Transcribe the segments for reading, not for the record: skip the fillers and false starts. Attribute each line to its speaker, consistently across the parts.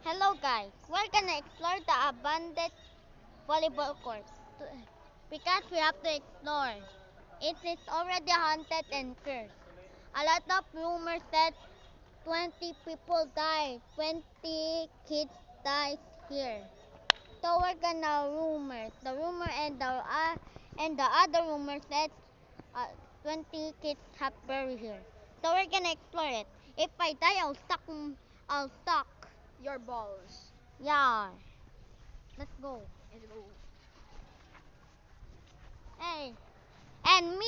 Speaker 1: Hello guys, we're gonna explore the abandoned volleyball court because we have to explore. It is already haunted and cursed. A lot of rumors said 20 people died, 20 kids died here. So we're gonna the rumor and the other rumor said 20 kids have buried here. So we're gonna explore it. If I die, I'll suck.
Speaker 2: Your balls.
Speaker 1: Yeah. Let's go.
Speaker 2: Let's go.
Speaker 1: Hey, and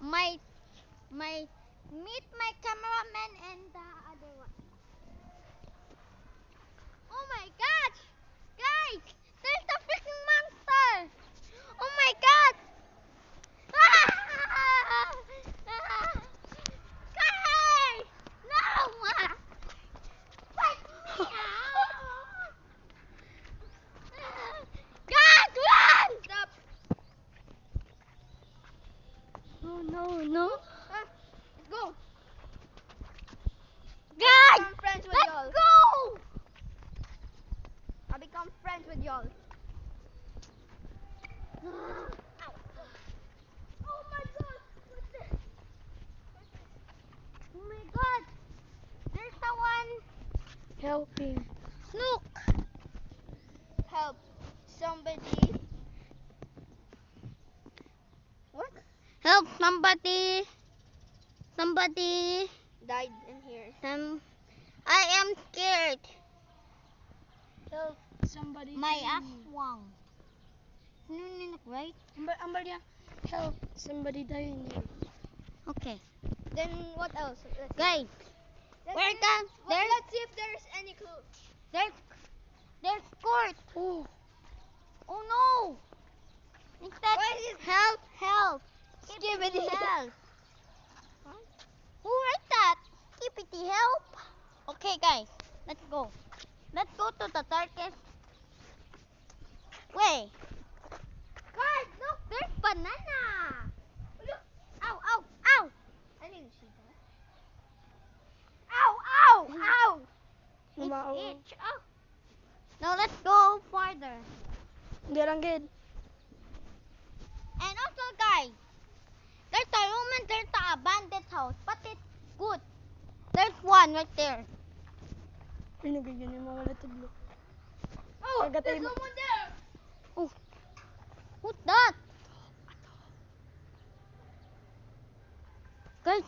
Speaker 1: my meet my cameraman and the other one. Oh my gosh, guys! There's a freaking monster! Oh my god! Guys! No! Fight me! Guys, run!
Speaker 2: Stop.
Speaker 1: No.
Speaker 2: Let's go.
Speaker 1: Guys,
Speaker 2: Become friends with
Speaker 1: let's
Speaker 2: y'all.
Speaker 1: go!
Speaker 2: I'll become friends with y'all.
Speaker 1: Oh my god! What's this? Oh my god! There's the one
Speaker 2: Helping.
Speaker 1: Look!
Speaker 2: Help. Somebody. What?
Speaker 1: Help somebody! Somebody!
Speaker 2: Died in here.
Speaker 1: I am scared.
Speaker 2: Help. Somebody.
Speaker 1: My aswang. Right?
Speaker 2: Ambalia. Help. Somebody died in here.
Speaker 1: Okay.
Speaker 2: Then what else?
Speaker 1: Guys,
Speaker 2: Let's see if there's any clue.
Speaker 1: there's court.
Speaker 2: Oh.
Speaker 1: Oh no! Instead,
Speaker 2: Why is it-
Speaker 1: help!
Speaker 2: Skibidi.
Speaker 1: Help! Who wrote that? Skibidi help! Okay guys, let's go. Let's go to the darkest way. Guys, look, there's banana!
Speaker 2: Look.
Speaker 1: Ow!
Speaker 2: I didn't see that.
Speaker 1: Ow! It's itch. Oh. Now let's go farther.
Speaker 2: Hindi lang good.
Speaker 1: And also guys, there's a room and there's an abandoned house, but it's good. There's one right there.
Speaker 2: Pinagigyan yung mga latublo.
Speaker 1: Oh,
Speaker 2: Agatay
Speaker 1: there's
Speaker 2: mo.
Speaker 1: someone there. Oh, who's that? Guys.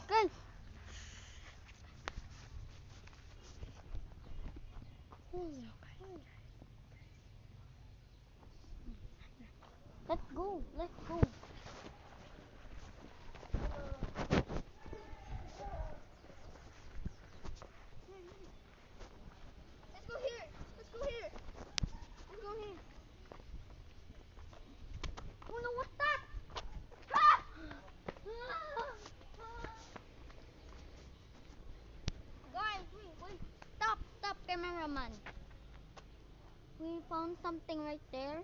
Speaker 1: Let's go.
Speaker 2: Let's go here. Let's go here.
Speaker 1: Oh no, what's that? Ah! Guys, wait. Stop, cameraman. We found something right there.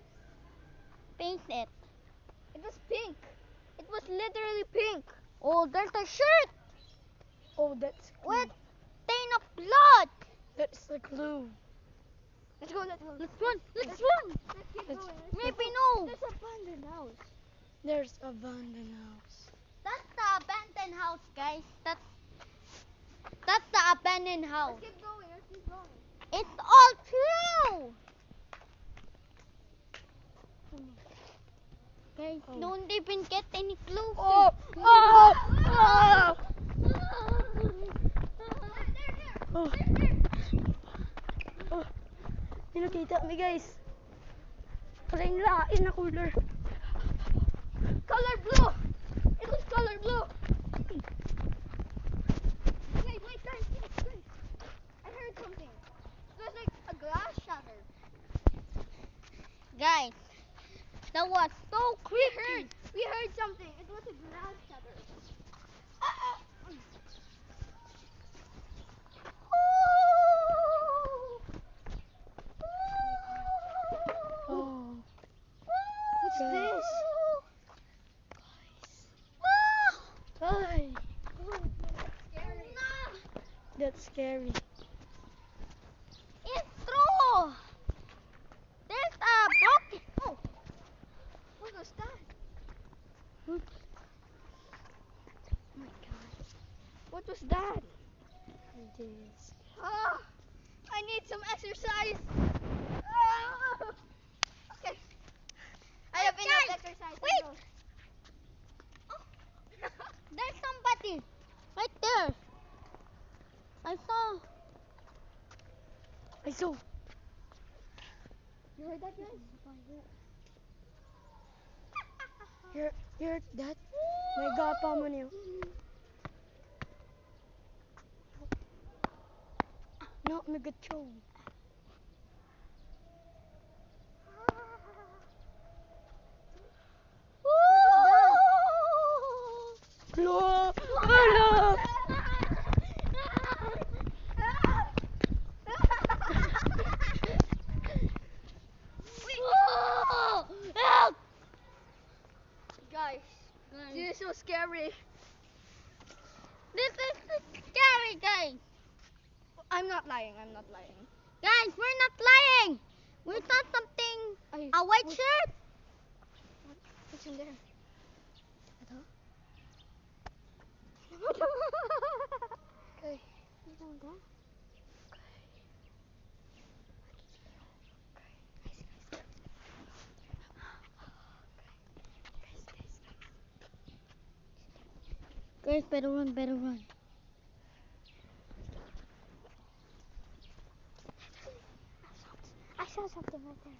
Speaker 1: Paint it.
Speaker 2: It was pink. It was literally pink.
Speaker 1: Oh, there's a shirt
Speaker 2: Oh, that's
Speaker 1: with stain of blood.
Speaker 2: That's the clue. Let's go.
Speaker 1: Let's run.
Speaker 2: Let's keep
Speaker 1: Let's-
Speaker 2: going.
Speaker 1: Maybe no.
Speaker 2: There's abandoned house. There's abandoned house.
Speaker 1: That's the abandoned house, guys. That's the abandoned house.
Speaker 2: Let's keep going.
Speaker 1: It's all true. Guys,
Speaker 2: Oh.
Speaker 1: don't even get any closer.
Speaker 2: Oh. Oh. Oh. Hindi nakita mi guys. Pala yung lain na cooler. Color blue. It was color blue. Wait, guys. I heard something. It was like a glass shatter.
Speaker 1: Guys, that was so creepy.
Speaker 2: We heard something. It was a glass shatter. Oh. What's this? Ay. That's scary.
Speaker 1: Oops.
Speaker 2: Oh my god. What was that?
Speaker 1: This.
Speaker 2: Ah, I need some exercise. Ah, okay. I have
Speaker 1: Wait,
Speaker 2: enough
Speaker 1: guys,
Speaker 2: exercise.
Speaker 1: wait.
Speaker 2: Let's go.
Speaker 1: There's somebody right there. I saw.
Speaker 2: You heard that, guys?
Speaker 3: Hear that? May gapa mo niyo. No, may gacho. Hello! Hello!
Speaker 1: Oh, help!
Speaker 2: Guys, this is so scary.
Speaker 1: This is scary, guys.
Speaker 2: I'm not lying. I'm not lying.
Speaker 1: Guys, we're not lying. We saw something. A white shirt.
Speaker 2: What's in there? Okay.
Speaker 1: Guys, better run, better run.
Speaker 2: I saw something right there.